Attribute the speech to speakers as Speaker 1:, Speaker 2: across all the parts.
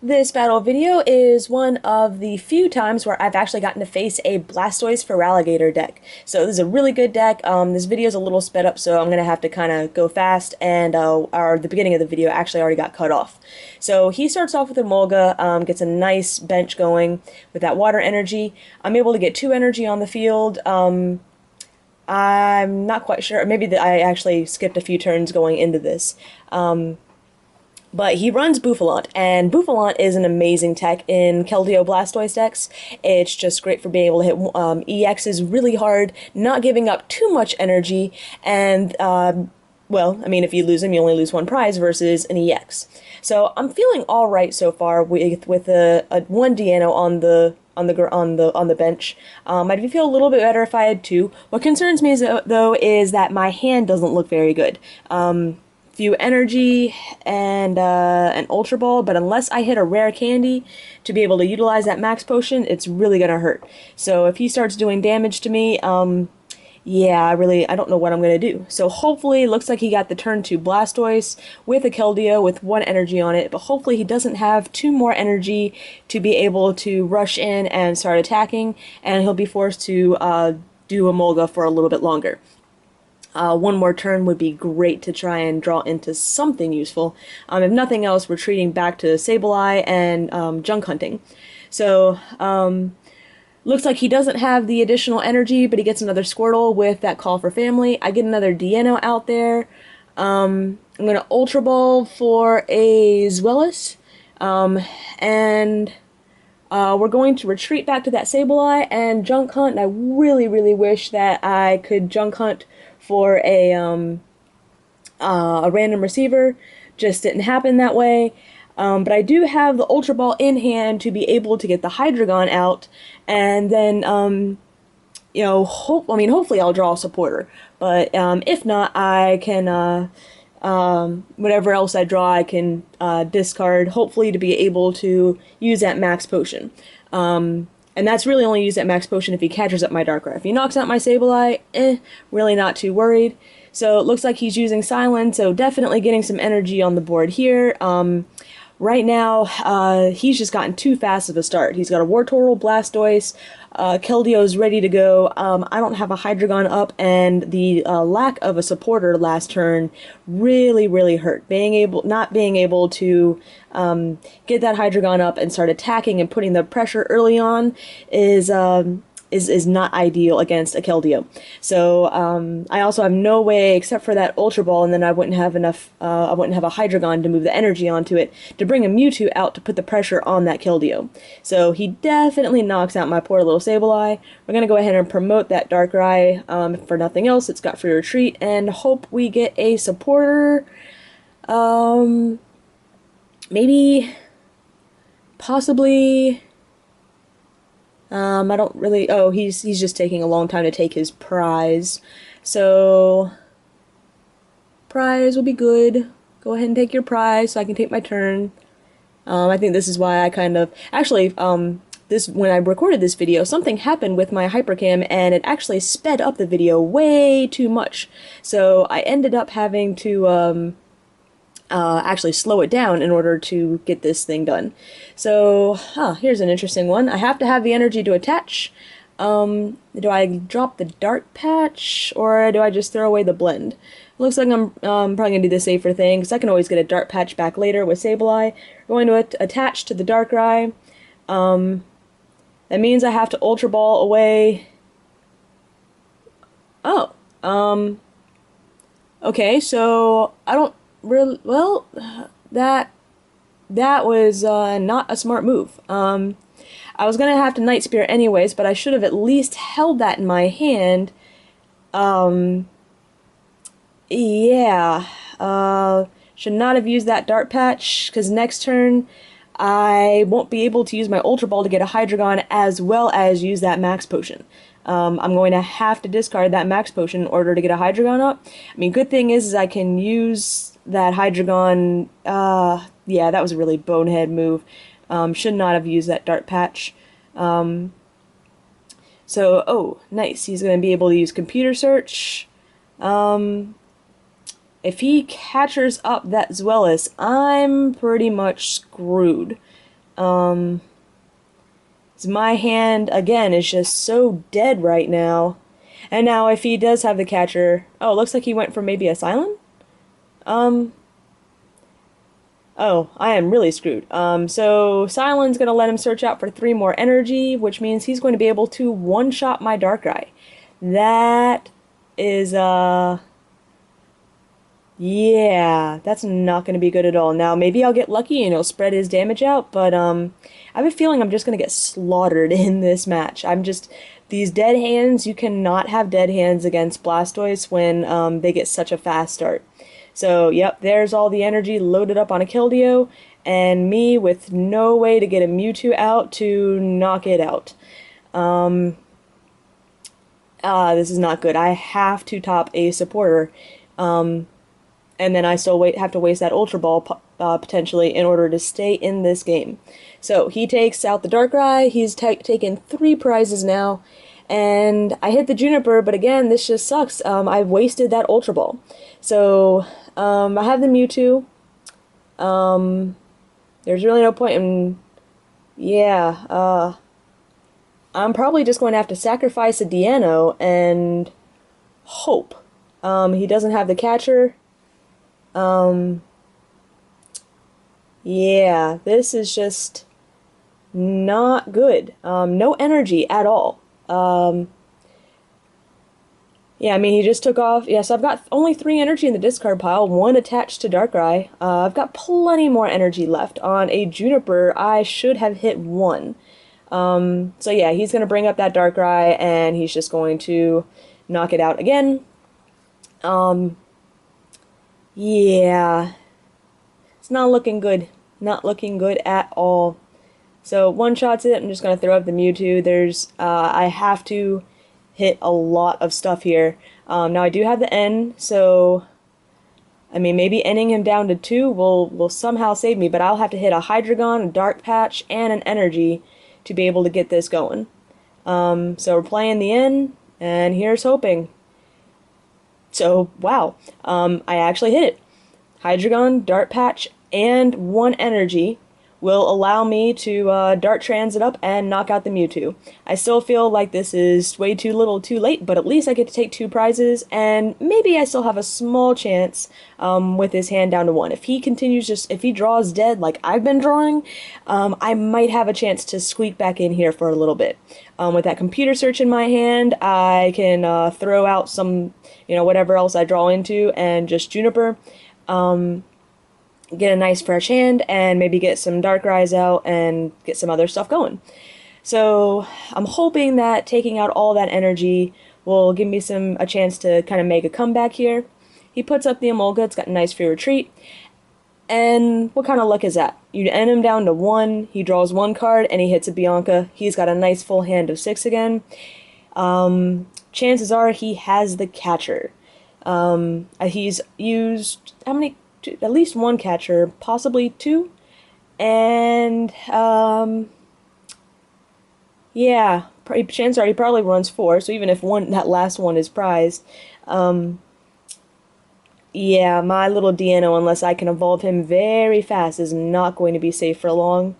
Speaker 1: This battle video is one of the few times where I've actually gotten to face a Blastoise for Alligator deck. So this is a really good deck. This video is a little sped up, so I'm going to have to kind of go fast, and the beginning of the video actually already got cut off. So he starts off with a Molga, gets a nice bench going with that water energy. I'm able to get 2 energy on the field. I'm not quite sure. Maybe I actually skipped a few turns going into this. But he runs Bouffalante, and Bouffalante is an amazing tech in Keldeo Blastoise decks. It's just great for being able to hit EXs really hard, not giving up too much energy, and, well, I mean, if you lose him, you only lose 1 prize versus an EX. So I'm feeling all right so far with a 1 Deano on the bench. I'd feel a little bit better if I had 2. What concerns me though is that my hand doesn't look very good. Few energy and an Ultra Ball, but unless I hit a rare candy to be able to utilize that max potion, it's really gonna hurt. So if he starts doing damage to me, yeah, I don't know what I'm gonna do. So hopefully, it looks like he got the turn to Blastoise with a Keldeo with 1 energy on it, but hopefully he doesn't have 2 more energy to be able to rush in and start attacking, and he'll be forced to do a Molga for a little bit longer. 1 more turn would be great to try and draw into something useful. If nothing else, retreating back to Sableye and junk hunting. So, looks like he doesn't have the additional energy, but he gets another Squirtle with that Call for Family. I get another Deano out there. I'm going to Ultra Ball for a Zweilous. And we're going to retreat back to that Sableye and junk hunt. And I really, really wish that I could junk hunt for a random receiver. Just didn't happen that way. But I do have the Ultra Ball in hand to be able to get the Hydreigon out, and then, you know, hopefully I'll draw a supporter. But if not, I can, whatever else I draw, I can discard, hopefully to be able to use that max potion. And that's really only use that max potion if he catches up my Darkrai. If he knocks out my Sableye, really not too worried. So it looks like he's using Silence, so definitely getting some energy on the board here. Right now, he's just gotten too fast of a start. He's got a Wartortle, Blastoise, Keldeo's ready to go. I don't have a Hydreigon up, and the lack of a supporter last turn really, really hurt. Not being able to get that Hydreigon up and start attacking and putting the pressure early on is not ideal against a Keldeo. So I also have no way, except for that Ultra Ball, and then I wouldn't have enough, I wouldn't have a Hydreigon to move the energy onto it, to bring a Mewtwo out to put the pressure on that Keldeo. So he definitely knocks out my poor little Sableye. We're going to go ahead and promote that Darkrai. For nothing else, it's got free retreat, and hope we get a supporter. Maybe, possibly... I don't really... Oh, he's just taking a long time to take his prize. So, prize will be good. Go ahead and take your prize so I can take my turn. I think this is why I kind of... Actually, when I recorded this video, something happened with my Hypercam, and it actually sped up the video way too much. So, I ended up having to, actually slow it down in order to get this thing done. So, here's an interesting one. I have to have the energy to attach. Do I drop the Dark Patch, or do I just throw away the Blend? Looks like I'm probably going to do the safer thing, because I can always get a Dark Patch back later with Sableye. Going to attach to the Darkrai. That means I have to Ultra Ball away. Oh, okay, so I don't really, well, that was not a smart move. I was gonna have to Night Spear anyways, but I should have at least held that in my hand. Yeah, should not have used that Dart Patch, because next turn I won't be able to use my Ultra Ball to get a Hydreigon as well as use that Max Potion. I'm going to have to discard that Max Potion in order to get a Hydreigon up. I mean, good thing is I can use that Hydreigon. Yeah, that was a really bonehead move. Should not have used that Dart Patch. So, oh, nice. He's going to be able to use Computer Search. If he catches up that Zweilous, I'm pretty much screwed. My hand, again, is just so dead right now. And now if he does have the catcher... Oh, it looks like he went for maybe a Silent? Oh, I am really screwed. So Silent's gonna let him search out for 3 more energy, which means he's going to be able to one-shot my Darkrai. That is, yeah, that's not going to be good at all. Now, maybe I'll get lucky and he'll spread his damage out, but I have a feeling I'm just going to get slaughtered in this match. These dead hands, you cannot have dead hands against Blastoise when they get such a fast start. So, yep, there's all the energy loaded up on a Keldeo, and me with no way to get a Mewtwo out to knock it out. This is not good. I have to top a supporter. And then I still have to waste that Ultra Ball potentially in order to stay in this game. So he takes out the Darkrai. He's taken 3 prizes now, and I hit the Juniper, but again, this just sucks. I wasted that Ultra Ball. So I have the Mewtwo. There's really no point in... Yeah, I'm probably just going to have to sacrifice a Deano and hope. He doesn't have the catcher. Yeah, this is just not good. No energy at all. Yeah, I mean, he just took off. Yes, I've got only 3 energy in the discard pile, 1 attached to Darkrai. I've got plenty more energy left. On a Juniper, I should have hit 1. So yeah, he's going to bring up that Darkrai, and he's just going to knock it out again. Yeah, it's not looking good. Not looking good at all. So one-shots it. I'm just going to throw up the Mewtwo. I have to hit a lot of stuff here. Now I do have the N, so I mean maybe ending him down to 2 will somehow save me, but I'll have to hit a Hydreigon, a Dark Patch, and an Energy to be able to get this going. So we're playing the N, and here's hoping. So, wow, I actually hit it. Hydreigon, Dart Patch, and 1 energy will allow me to Dart Transit up and knock out the Mewtwo. I still feel like this is way too little too late, but at least I get to take 2 prizes, and maybe I still have a small chance with his hand down to 1. If he continues if he draws dead like I've been drawing, I might have a chance to squeak back in here for a little bit. With that computer search in my hand, I can throw out some, whatever else I draw into, and just Juniper. Get a nice fresh hand, and maybe get some Darkrai's out and get some other stuff going. So I'm hoping that taking out all that energy will give me a chance to kind of make a comeback here. He puts up the Emolga. It's got a nice free retreat. And what kind of luck is that? You end him down to 1, he draws 1 card, and he hits a Bianca. He's got a nice full hand of 6 again. Chances are he has the catcher. He's used, how many? At least 1 catcher, possibly 2. And, yeah, chances are he probably runs 4, so even if that last one is prized, yeah, my little Deano, unless I can evolve him very fast, is not going to be safe for long.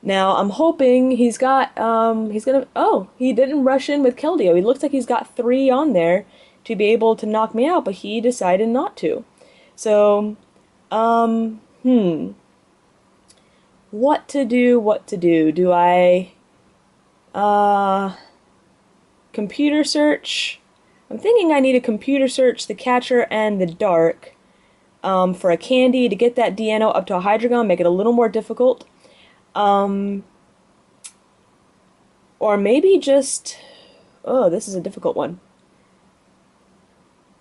Speaker 1: Now, I'm hoping he's gonna, oh, he didn't rush in with Keldeo. He looks like he's got 3 on there to be able to knock me out, but he decided not to. So, what to do? Do I, computer search? I'm thinking I need to computer search the catcher and the dark, for a candy to get that Deano up to a Hydreigon, make it a little more difficult. Or maybe just, oh, this is a difficult one.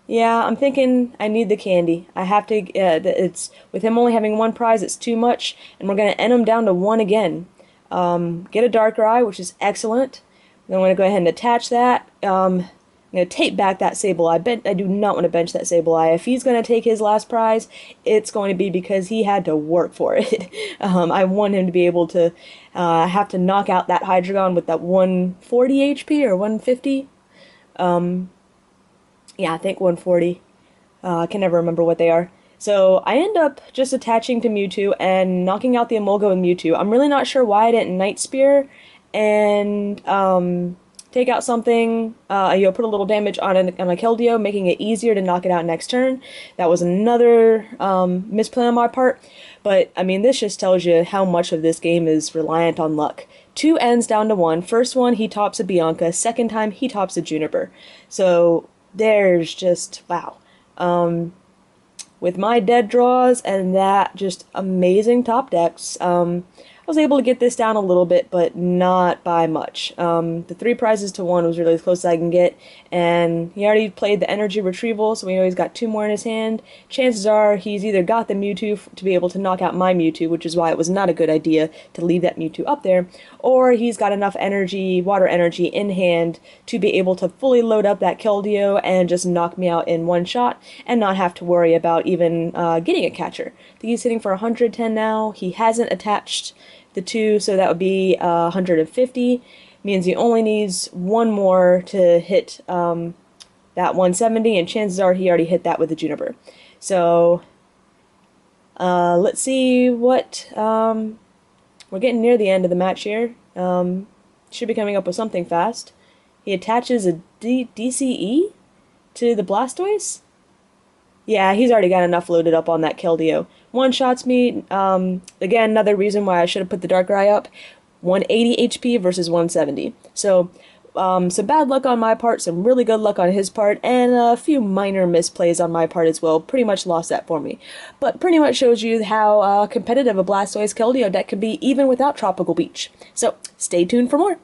Speaker 1: Yeah, I'm thinking I need the candy. I have to, it's, with him only having 1 prize, it's too much, and we're going to end him down to 1 again. Get a Darkrai, which is excellent. Then I'm going to go ahead and attach that. I'm going to tape back that Sableye. I do not want to bench that Sableye. If he's going to take his last prize, it's going to be because he had to work for it. I want him to be able to have to knock out that Hydreigon with that 140 HP or 150. Yeah, I think 140. I can never remember what they are. So I end up just attaching to Mewtwo and knocking out the Emolga with Mewtwo. I'm really not sure why I didn't Night Spear and take out something, put a little damage on a Keldeo, making it easier to knock it out next turn. That was another misplay on my part. But, I mean, this just tells you how much of this game is reliant on luck. 2 ends down to 1. First one, he tops a Bianca. Second time, he tops a Juniper. So, there's just, wow. With my dead draws and that just amazing top decks, I was able to get this down a little bit, but not by much. The 3 prizes to 1 was really as close as I can get, and he already played the energy retrieval, so we know he's got 2 more in his hand. Chances are he's either got the Mewtwo to be able to knock out my Mewtwo, which is why it was not a good idea to leave that Mewtwo up there, or he's got enough energy, water energy in hand to be able to fully load up that Keldeo and just knock me out in one shot and not have to worry about even getting a catcher. I think he's hitting for 110 now. He hasn't attached the 2, so that would be 150. Means he only needs 1 more to hit that 170, and chances are he already hit that with the Juniper. So let's see what we're getting near the end of the match here. Should be coming up with something fast. He attaches a DCE to the Blastoise. Yeah, he's already got enough loaded up on that Keldeo. One-shots me. Again, another reason why I should have put the Darkrai up. 180 HP versus 170. So, some bad luck on my part, some really good luck on his part, and a few minor misplays on my part as well. Pretty much lost that for me. But pretty much shows you how competitive a Blastoise Keldeo deck can be even without Tropical Beach. So, stay tuned for more.